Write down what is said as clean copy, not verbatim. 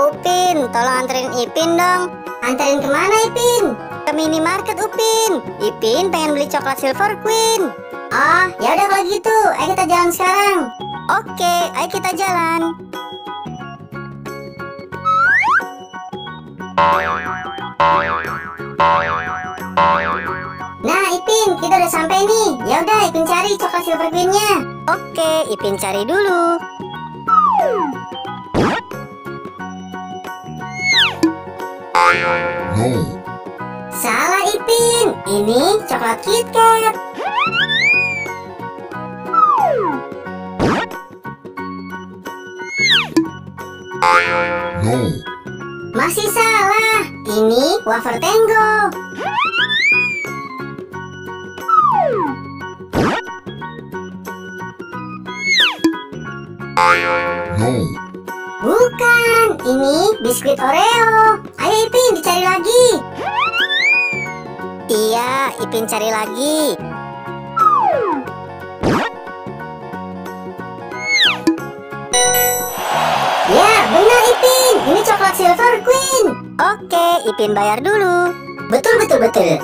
Upin, tolong anterin Ipin dong. Anterin kemana Ipin? Ke minimarket Upin. Ipin pengen beli coklat Silver Queen. Oh, ya udah kalau gitu, ayo kita jalan sekarang. Oke, ayo kita jalan. Nah Ipin, kita udah sampai nih. Ya udah, Ipin cari coklat Silver Queen-nya. Oke, Ipin cari dulu. Salah Ipin, ini coklat KitKat. Masih salah, ini wafer Tango. Bukan, ini biskuit Oreo. Ayo Ipin, dicari lagi. Iya, Ipin cari lagi. Ya, benar Ipin, ini coklat Silver Queen. Oke, Ipin bayar dulu. Betul.